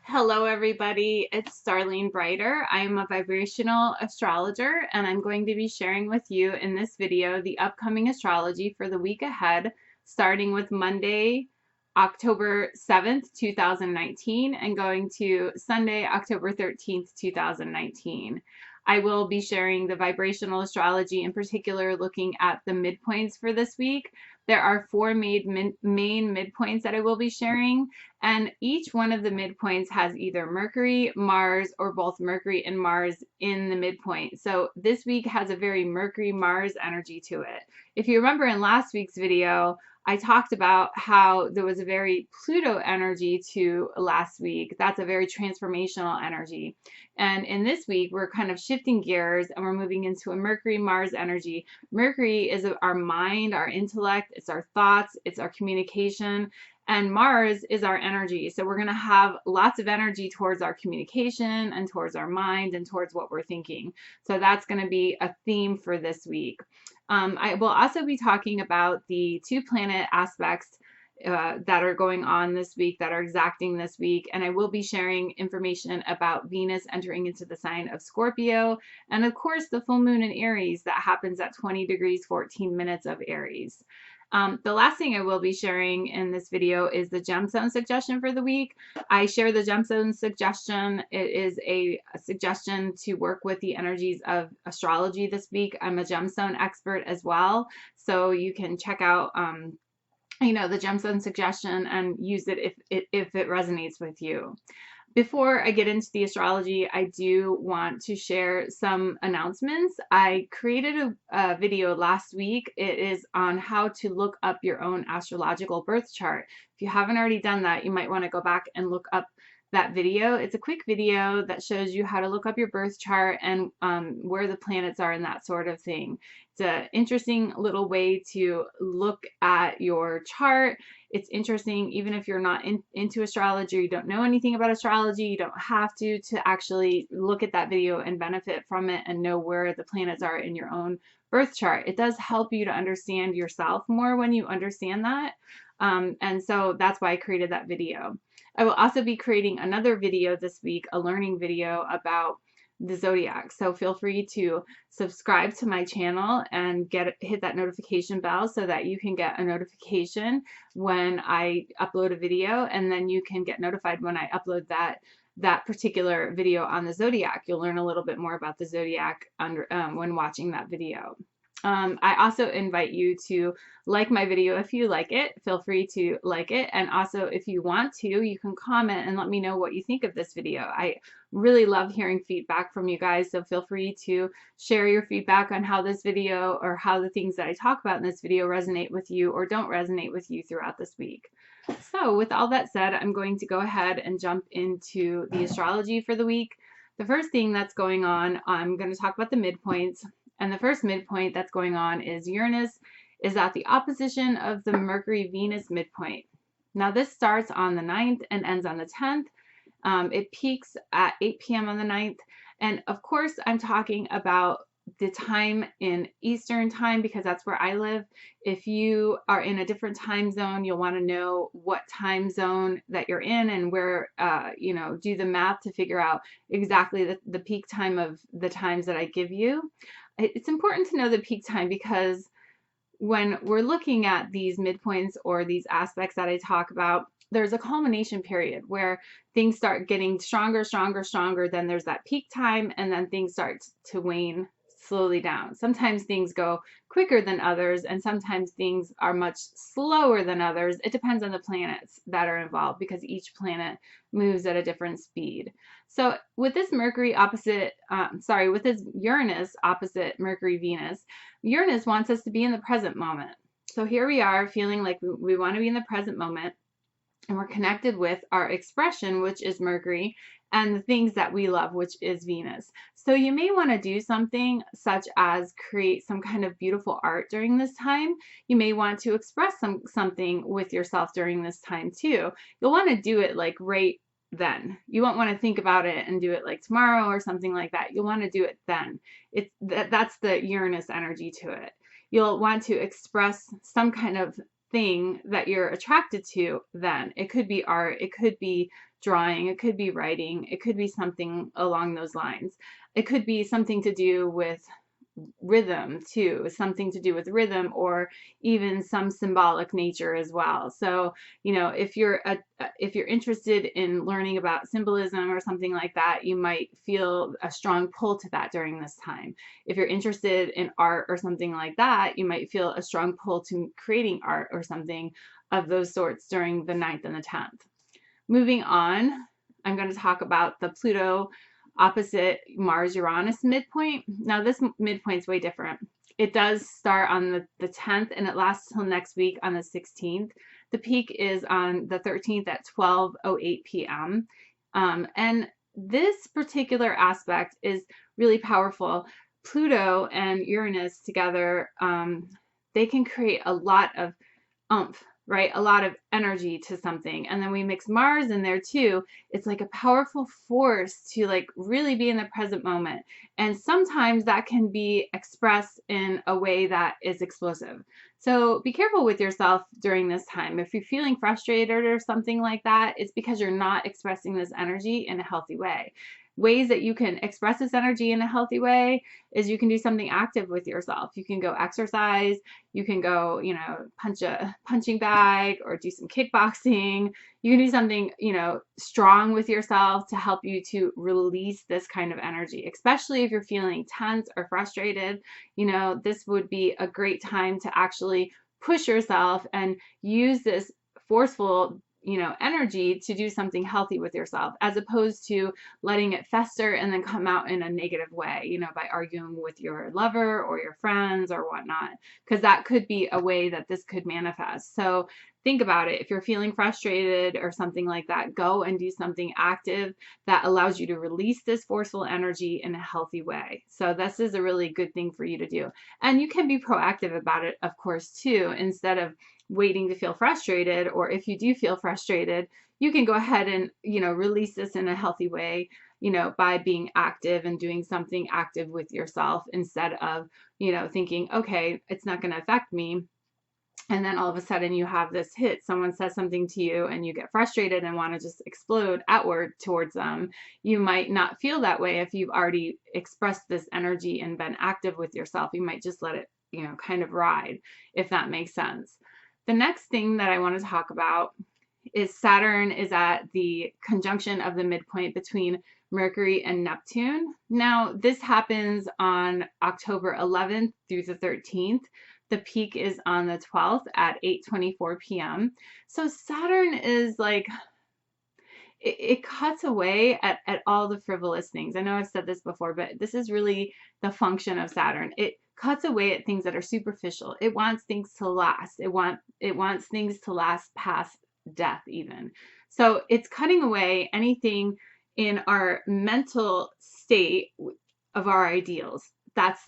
Hello, everybody. It's Starlene Breiter. I am a vibrational astrologer, and I'm going to be sharing with you in this video the upcoming astrology for the week ahead, starting with Monday, October 7th, 2019, and going to Sunday, October 13th, 2019. I will be sharing the vibrational astrology, in particular, looking at the midpoints for this week. There are four main midpoints that I will be sharing. And each one of the midpoints has either Mercury, Mars, or both Mercury and Mars in the midpoint. So this week has a very Mercury-Mars energy to it. If you remember in last week's video, I talked about how there was a very Pluto energy to last week. That's a very transformational energy. And in this week, we're kind of shifting gears and we're moving into a Mercury-Mars energy. Mercury is our mind, our intellect, it's our thoughts, it's our communication. And Mars is our energy. So we're going to have lots of energy towards our communication and towards our mind and towards what we're thinking. So that's going to be a theme for this week. I will also be talking about the two planet aspects that are going on this week, that are exacting this week. And I will be sharing information about Venus entering into the sign of Scorpio. And of course, the full moon in Aries that happens at 20 degrees, 14 minutes of Aries. The last thing I will be sharing in this video is the gemstone suggestion for the week. I share the gemstone suggestion. It is a suggestion to work with the energies of astrology this week. I'm a gemstone expert as well, so you can check out the gemstone suggestion and use it if it resonates with you. Before I get into the astrology, I do want to share some announcements. I created a video last week. It is on how to look up your own astrological birth chart. If you haven't already done that, you might want to go back and look up that video. It's a quick video that shows you how to look up your birth chart and where the planets are and that sort of thing. It's an interesting little way to look at your chart. It's interesting, even if you're not into astrology, or you don't know anything about astrology, you don't have to actually look at that video and benefit from it and know where the planets are in your own birth chart. It does help you to understand yourself more when you understand that. And so that's why I created that video. I will also be creating another video this week, a learning video about the zodiac. So feel free to subscribe to my channel and hit that notification bell so that you can get a notification when I upload a video, and then you can get notified when I upload that particular video on the zodiac. You'll learn a little bit more about the zodiac when watching that video. I also invite you to like my video if you like it. Feel free to like it. And also, if you want to, you can comment and let me know what you think of this video. I really love hearing feedback from you guys, so feel free to share your feedback on how this video or how the things that I talk about in this video resonate with you or don't resonate with you throughout this week. So with all that said, I'm going to go ahead and jump into the astrology for the week. The first thing that's going on, I'm going to talk about the midpoints. And the first midpoint that's going on is Uranus is at the opposition of the Mercury-Venus midpoint. Now this starts on the 9th and ends on the 10th. It peaks at 8 p.m. on the 9th. And of course, I'm talking about the time in Eastern time because that's where I live. If you are in a different time zone, you'll want to know what time zone that you're in and where, do the math to figure out exactly the peak time of the times that I give you. It's important to know the peak time because when we're looking at these midpoints or these aspects that I talk about, there's a culmination period where things start getting stronger, stronger, stronger. Then there's that peak time, and then things start to wane slowly down. Sometimes things go quicker than others, and sometimes things are much slower than others. It depends on the planets that are involved because each planet moves at a different speed. So with this with this Uranus opposite Mercury-Venus, Uranus wants us to be in the present moment. So here we are feeling like we want to be in the present moment, and we're connected with our expression, which is Mercury, and the things that we love, which is Venus. So you may want to do something such as create some kind of beautiful art during this time. You may want to express something with yourself during this time too. You'll want to do it like right then. You won't want to think about it and do it like tomorrow or something like that. You'll want to do it then. That's the Uranus energy to it. You'll want to express some kind of thing that you're attracted to then. It could be art, it could be drawing, it could be writing, it could be something along those lines. It could be something to do with rhythm too, something to do with rhythm, or even some symbolic nature as well. So, you know, if you're interested in learning about symbolism or something like that, you might feel a strong pull to that during this time. If you're interested in art or something like that, you might feel a strong pull to creating art or something of those sorts during the 9th and the 10th. Moving on, I'm going to talk about the Pluto opposite Mars-Uranus midpoint. Now this midpoint is way different. It does start on the 10th and it lasts till next week on the 16th. The peak is on the 13th at 12:08 p.m. And this particular aspect is really powerful. Pluto and Uranus together, they can create a lot of oomph, right? A lot of energy to something. And then we mix Mars in there too. It's like a powerful force to like really be in the present moment. And sometimes that can be expressed in a way that is explosive. So be careful with yourself during this time. If you're feeling frustrated or something like that, it's because you're not expressing this energy in a healthy way. Ways that you can express this energy in a healthy way is you can do something active with yourself. You can go exercise, you can go, you know, punch a punching bag or do some kickboxing. You can do something, you know, strong with yourself to help you to release this kind of energy, especially if you're feeling tense or frustrated. You know, this would be a great time to actually push yourself and use this forceful, you know, energy to do something healthy with yourself, as opposed to letting it fester and then come out in a negative way, you know, by arguing with your lover or your friends or whatnot, because that could be a way that this could manifest. So think about it. If you're feeling frustrated or something like that, go and do something active that allows you to release this forceful energy in a healthy way. So this is a really good thing for you to do. And you can be proactive about it, of course, too, instead of waiting to feel frustrated. Or if you do feel frustrated, you can go ahead and, you know, release this in a healthy way, you know, by being active and doing something active with yourself instead of, you know, thinking, okay, it's not going to affect me. And then all of a sudden you have this hit. Someone says something to you and you get frustrated and want to just explode outward towards them. You might not feel that way if you've already expressed this energy and been active with yourself. You might just let it, you know, kind of ride, if that makes sense. The next thing that I want to talk about is Saturn is at the conjunction of the midpoint between Mercury and Neptune. Now, this happens on October 11th through the 13th. The peak is on the 12th at 8:24 p.m. So Saturn is like, it cuts away at all the frivolous things. I know I've said this before, but this is really the function of Saturn. It cuts away at things that are superficial. It wants things to last. It wants things to last past death even. So it's cutting away anything in our mental state of our ideals. That's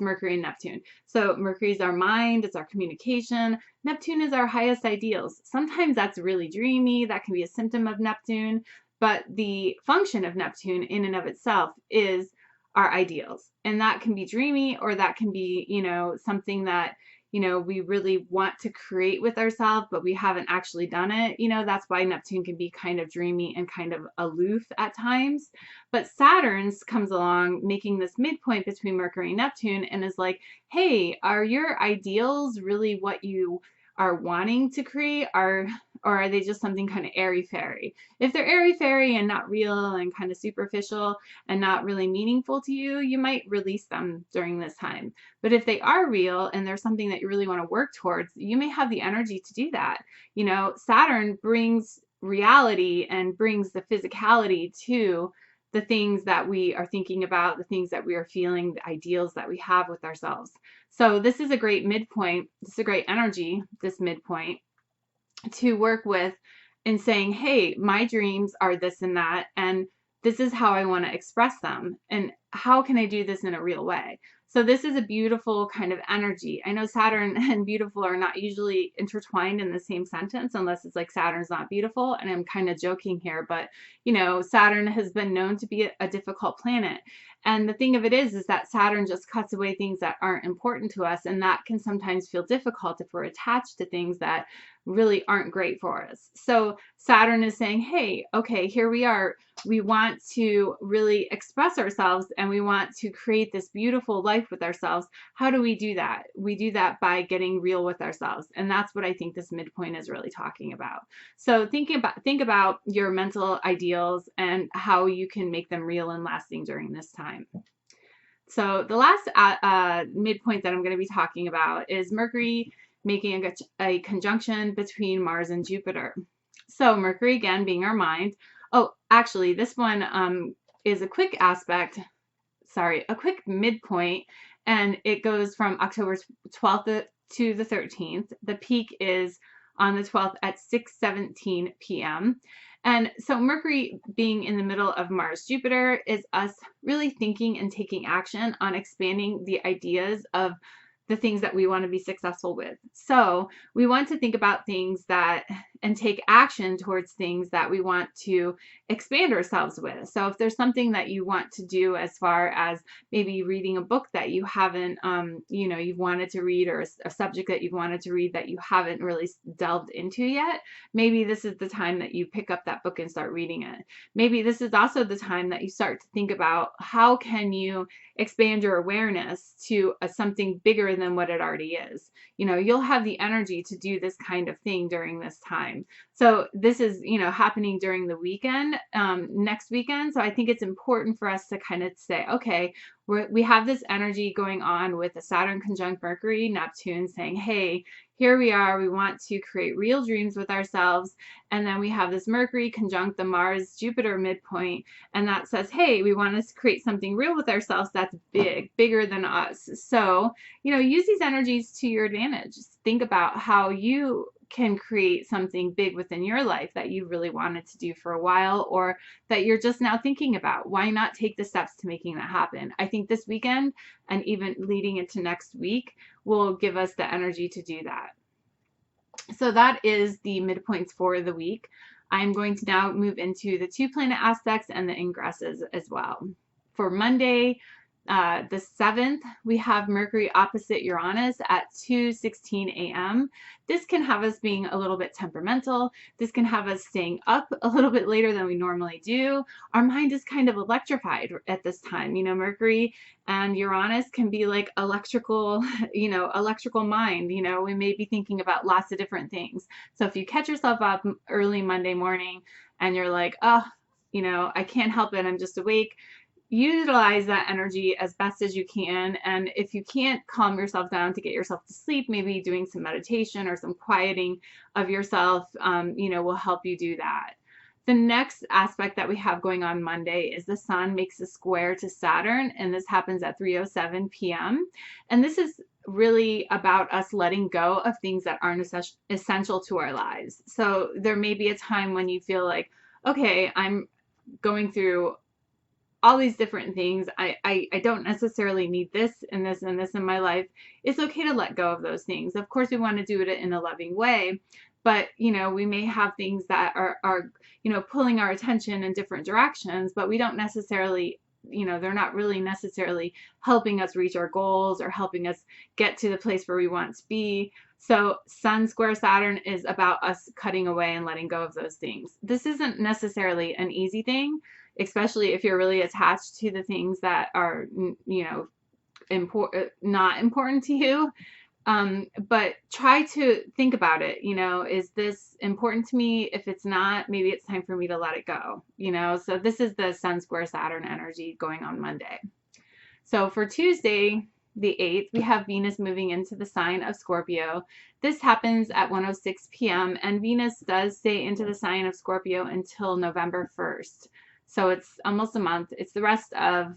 Mercury and Neptune. So Mercury is our mind, it's our communication. Neptune is our highest ideals. Sometimes that's really dreamy. That can be a symptom of Neptune. But the function of Neptune in and of itself is our ideals. And that can be dreamy, or that can be, you know, something that, you know, we really want to create with ourselves, but we haven't actually done it. You know, that's why Neptune can be kind of dreamy and kind of aloof at times. But Saturn's comes along making this midpoint between Mercury and Neptune and is like, hey, are your ideals really what you are wanting to create? Or are they just something kind of airy-fairy? If they're airy-fairy and not real and kind of superficial and not really meaningful to you, you might release them during this time. But if they are real and there's something that you really want to work towards, you may have the energy to do that. You know, Saturn brings reality and brings the physicality to the things that we are thinking about, the things that we are feeling, the ideals that we have with ourselves. So this is a great midpoint. This is a great energy, this midpoint, to work with in saying, hey, my dreams are this and that, and this is how I want to express them, and how can I do this in a real way? So this is a beautiful kind of energy. I know Saturn and beautiful are not usually intertwined in the same sentence unless it's like Saturn's not beautiful. And I'm kind of joking here, but you know, Saturn has been known to be a difficult planet. And the thing of it is that Saturn just cuts away things that aren't important to us. And that can sometimes feel difficult if we're attached to things that really aren't great for us. So Saturn is saying, hey, okay, here we are. We want to really express ourselves and we want to create this beautiful life with ourselves. How do we do that? We do that by getting real with ourselves. And that's what I think this midpoint is really talking about. So think about your mental ideals and how you can make them real and lasting during this time. So the last midpoint that I'm going to be talking about is Mercury making a conjunction between Mars and Jupiter. So Mercury, again, being our mind. Oh, actually, this one is a quick midpoint, and it goes from October 12th to the 13th. The peak is on the 12th at 6:17 p.m. And so Mercury being in the middle of Mars Jupiter is us really thinking and taking action on expanding the ideas of the things that we want to be successful with. So we want to think about things and take action towards things that we want to expand ourselves with. So if there's something that you want to do as far as maybe reading a book that you haven't, you've wanted to read, or a subject that you've wanted to read that you haven't really delved into yet, maybe this is the time that you pick up that book and start reading it. Maybe this is also the time that you start to think about how can you expand your awareness to something bigger than what it already is. You'll have the energy to do this kind of thing during this time. So this is, happening during the weekend, next weekend. So I think it's important for us to kind of say, okay, we have this energy going on with the Saturn conjunct Mercury, Neptune saying, hey, here we are. We want to create real dreams with ourselves. And then we have this Mercury conjunct the Mars Jupiter midpoint. And that says, hey, we want to create something real with ourselves that's bigger than us. So, use these energies to your advantage. Think about how you can create something big within your life that you really wanted to do for a while, or that you're just now thinking about. Why not take the steps to making that happen? I think this weekend and even leading into next week will give us the energy to do that. So that is the midpoints for the week. I'm going to now move into the 2 planet aspects and the ingresses as well. For Monday, the 7th, we have Mercury opposite Uranus at 2:16 a.m. This can have us being a little bit temperamental. This can have us staying up a little bit later than we normally do. Our mind is kind of electrified at this time. Mercury and Uranus can be like electrical mind. We may be thinking about lots of different things. So if you catch yourself up early Monday morning and you're like, oh, I can't help it, I'm just awake, utilize that energy as best as you can. And if you can't calm yourself down to get yourself to sleep, maybe doing some meditation or some quieting of yourself, will help you do that. The next aspect that we have going on Monday is the Sun makes a square to Saturn, and this happens at 3:07 p.m. And this is really about us letting go of things that aren't essential to our lives. So there may be a time when you feel like, okay, I'm going through all these different things. I don't necessarily need this and this and this in my life. It's okay to let go of those things. Of course, we want to do it in a loving way, but we may have things that are pulling our attention in different directions, but we don't necessarily, they're not really necessarily helping us reach our goals or helping us get to the place where we want to be. So Sun square Saturn is about us cutting away and letting go of those things. This isn't necessarily an easy thing, especially if you're really attached to the things that are, not important to you. But try to think about it. Is this important to me? If it's not, maybe it's time for me to let it go. So this is the Sun square Saturn energy going on Monday. So for Tuesday, the 8th, we have Venus moving into the sign of Scorpio. This happens at 1:06 p.m. and Venus does stay into the sign of Scorpio until November 1st. So it's almost a month. It's the rest of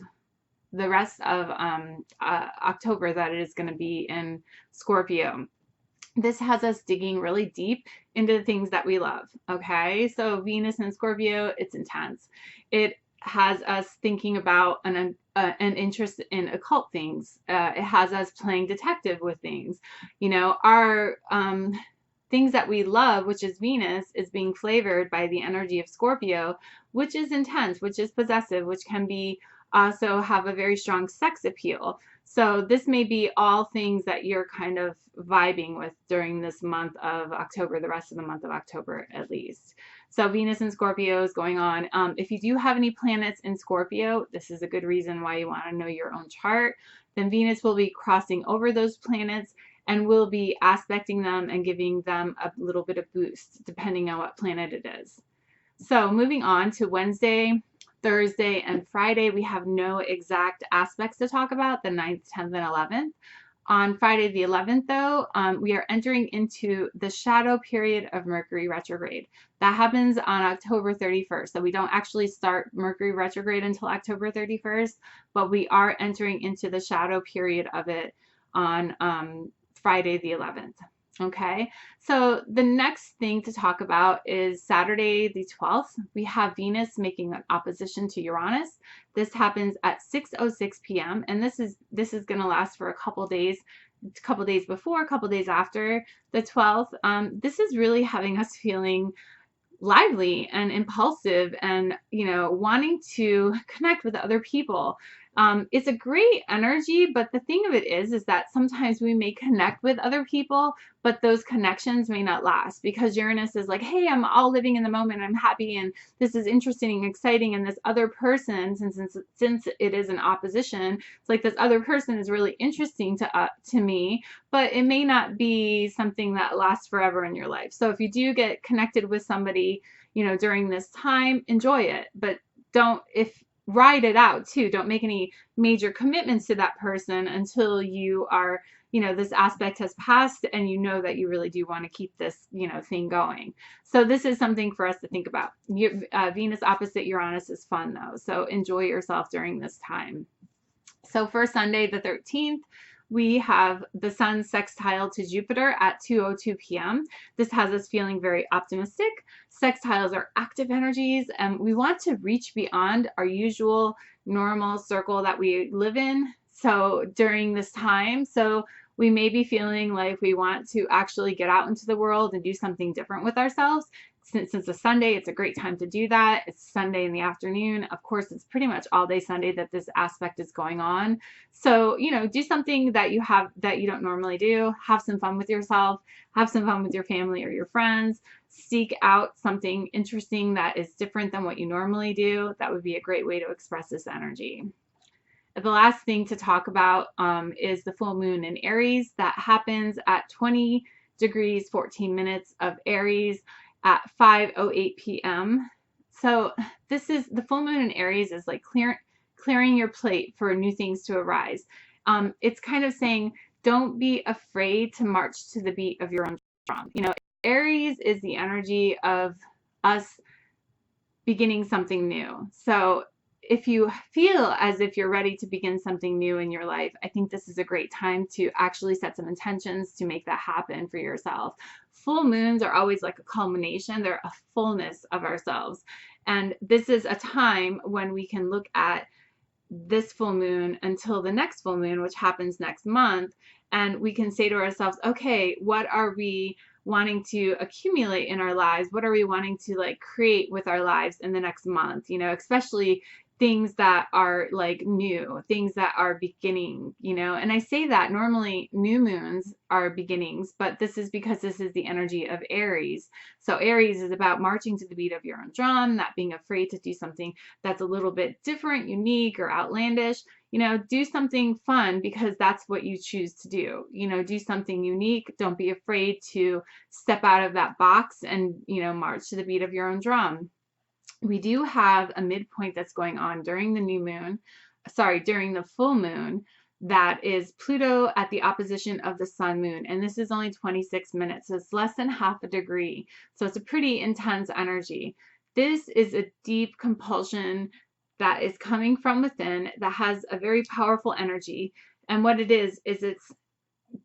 October that it is going to be in Scorpio. This has us digging really deep into the things that we love. Okay, so Venus in Scorpio, it's intense. It has us thinking about an interest in occult things. It has us playing detective with things. You know, our things that we love, which is Venus, is being flavored by the energy of Scorpio, which is intense, which is possessive, which can be also have a very strong sex appeal. So this may be all things that you're kind of vibing with during this month of October, the rest of the month of October at least. So Venus in Scorpio is going on. If you do have any planets in Scorpio, this is a good reason why you want to know your own chart. Then Venus will be crossing over those planets and will be aspecting them and giving them a little bit of boost depending on what planet it is. So moving on to Wednesday, Thursday, and Friday, we have no exact aspects to talk about, the 9th, 10th, and 11th. On Friday the 11th, though, we are entering into the shadow period of Mercury retrograde. That happens on October 31st. So we don't actually start Mercury retrograde until October 31st, but we are entering into the shadow period of it on Friday the 11th. Okay, so the next thing to talk about is Saturday the 12th. We have Venus making an opposition to Uranus. This happens at 6:06 p.m. and this is going to last for a couple days before, a couple days after the 12th. This is really having us feeling lively and impulsive and, you know, wanting to connect with other people. It's a great energy, but the thing of it is that sometimes we may connect with other people, but those connections may not last because Uranus is like, hey, I'm all living in the moment, I'm happy, and this is interesting and exciting, and this other person, since it is an opposition, it's like this other person is really interesting to me, but it may not be something that lasts forever in your life. So if you do get connected with somebody, you know, during this time, enjoy it, but ride it out too. Don't make any major commitments to that person until you are, you know, this aspect has passed and you know that you really do want to keep this, you know, thing going. So this is something for us to think about. Venus opposite Uranus is fun though. So enjoy yourself during this time. So for Sunday the 13th, we have the sun sextile to Jupiter at 2:02 p.m. This has us feeling very optimistic. Sextiles are active energies, and we want to reach beyond our usual normal circle that we live in. So during this time, we may be feeling like we want to actually get out into the world and do something different with ourselves. Since it's a Sunday, it's a great time to do that. It's Sunday in the afternoon. Of course, it's pretty much all day Sunday that this aspect is going on. So, you know, do something that you don't normally do. Have some fun with yourself. Have some fun with your family or your friends. Seek out something interesting that is different than what you normally do. That would be a great way to express this energy. The last thing to talk about is the full moon in Aries. That happens at 20 degrees 14 minutes of Aries at 5:08 p.m. So this is the full moon in Aries is like clearing your plate for new things to arise. It's kind of saying don't be afraid to march to the beat of your own drum. You know, Aries is the energy of us beginning something new. So if you feel as if you're ready to begin something new in your life, I think this is a great time to actually set some intentions to make that happen for yourself. Full moons are always like a culmination. They're a fullness of ourselves. And this is a time when we can look at this full moon until the next full moon, which happens next month. And we can say to ourselves, okay, what are we wanting to accumulate in our lives? What are we wanting to like create with our lives in the next month? You know, especially things that are like new, things that are beginning, you know, and I say that normally new moons are beginnings, but this is because this is the energy of Aries. So Aries is about marching to the beat of your own drum, not being afraid to do something that's a little bit different, unique, or outlandish. You know, do something fun because that's what you choose to do. You know, do something unique. Don't be afraid to step out of that box and, you know, march to the beat of your own drum. We do have a midpoint that's going on during the full moon, that is Pluto at the opposition of the sun moon, and this is only 26 minutes, so it's less than half a degree, so it's a pretty intense energy. This is a deep compulsion that is coming from within that has a very powerful energy, and what it is it's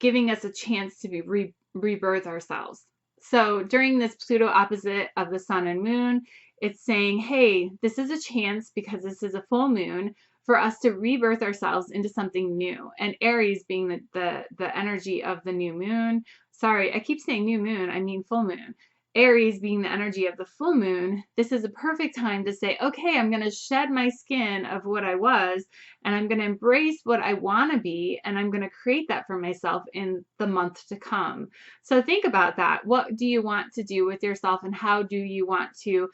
giving us a chance to rebirth ourselves. So during this Pluto opposite of the sun and moon, It's saying, hey, this is a chance, because this is a full moon, for us to rebirth ourselves into something new. And Aries being the energy of the new moon. Sorry, I keep saying new moon, I mean full moon. Aries being the energy of the full moon, this is a perfect time to say, okay, I'm going to shed my skin of what I was, and I'm going to embrace what I want to be, and I'm going to create that for myself in the month to come. So think about that. What do you want to do with yourself, and how do you want to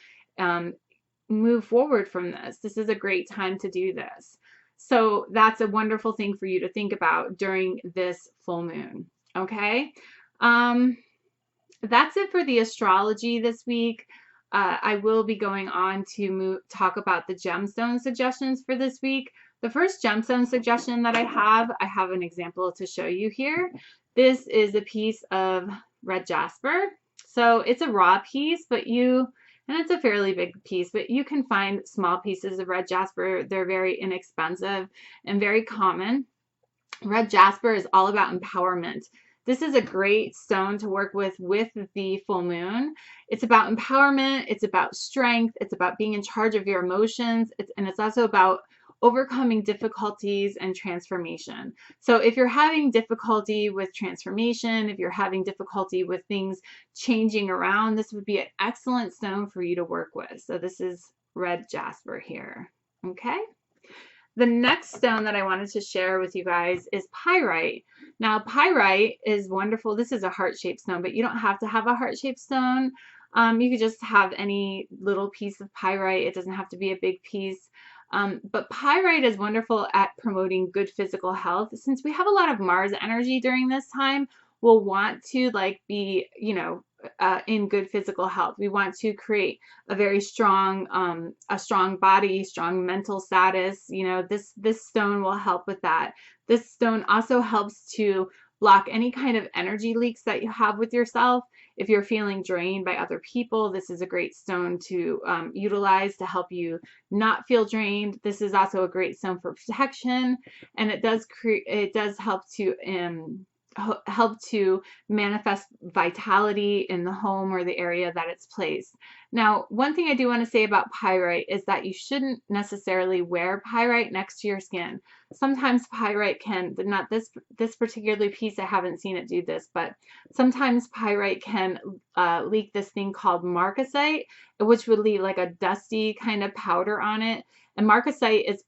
move forward from this? This is a great time to do this. So that's a wonderful thing for you to think about during this full moon. Okay. That's it for the astrology this week. I will be going on to talk about the gemstone suggestions for this week. The first gemstone suggestion that I have an example to show you here. This is a piece of red jasper. So it's a raw piece, and it's a fairly big piece, but you can find small pieces of red jasper. They're very inexpensive and very common. Red jasper is all about empowerment. This is a great stone to work with the full moon. It's about empowerment. It's about strength. It's about being in charge of your emotions. And it's also about overcoming difficulties and transformation. So if you're having difficulty with transformation, if you're having difficulty with things changing around, this would be an excellent stone for you to work with. So this is red jasper here. Okay. The next stone that I wanted to share with you guys is pyrite. Now, pyrite is wonderful. This is a heart-shaped stone, but you don't have to have a heart-shaped stone. You could just have any little piece of pyrite. It doesn't have to be a big piece. But pyrite is wonderful at promoting good physical health. Since we have a lot of Mars energy during this time, we'll want to be, in good physical health. We want to create a very strong body, strong mental status. This stone will help with that. This stone also helps to block any kind of energy leaks that you have with yourself. If you're feeling drained by other people, this is a great stone to utilize to help you not feel drained. This is also a great stone for protection, and it does help to manifest vitality in the home or the area that it's placed. Now, one thing I do want to say about pyrite is that you shouldn't necessarily wear pyrite next to your skin. Sometimes pyrite can, not this particular piece, I haven't seen it do this, but sometimes pyrite can leak this thing called marcasite, which would leave like a dusty kind of powder on it. And marcasite is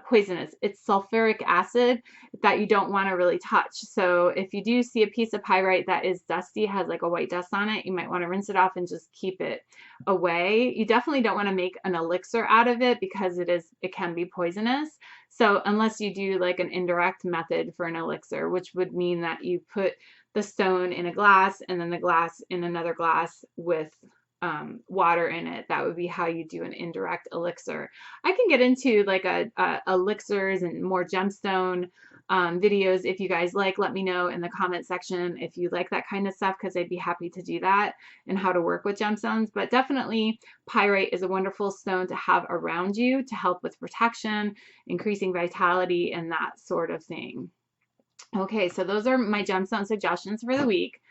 poisonous. It's sulfuric acid that you don't want to really touch. So if you do see a piece of pyrite that is dusty, has like a white dust on it, you might want to rinse it off and just keep it away. You definitely don't want to make an elixir out of it, because it can be poisonous. So unless you do like an indirect method for an elixir, which would mean that you put the stone in a glass and then the glass in another glass with water in it, that would be how you do an indirect elixir. I can get into like elixirs and more gemstone videos if you guys like. Let me know in the comment section if you like that kind of stuff, because I'd be happy to do that and how to work with gemstones. But definitely pyrite is a wonderful stone to have around you to help with protection, increasing vitality, and that sort of thing. Okay, so those are my gemstone suggestions for the week.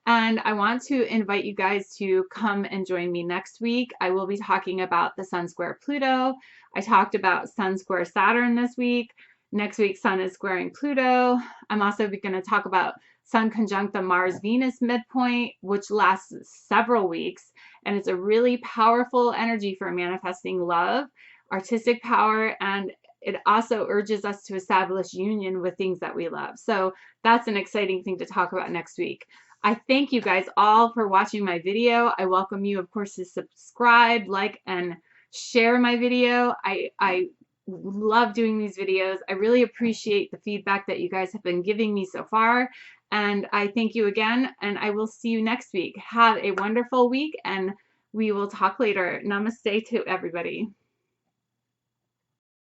And I want to invite you guys to come and join me next week. I will be talking about the Sun square Pluto. I talked about Sun square Saturn this week. Next week, Sun is squaring Pluto. I'm also going to talk about Sun conjunct the Mars-Venus midpoint, which lasts several weeks. And it's a really powerful energy for manifesting love, artistic power, and it also urges us to establish union with things that we love. So that's an exciting thing to talk about next week. I thank you guys all for watching my video. I welcome you, of course, to subscribe, like, and share my video. I love doing these videos. I really appreciate the feedback that you guys have been giving me so far. And I thank you again, and I will see you next week. Have a wonderful week, and we will talk later. Namaste to everybody.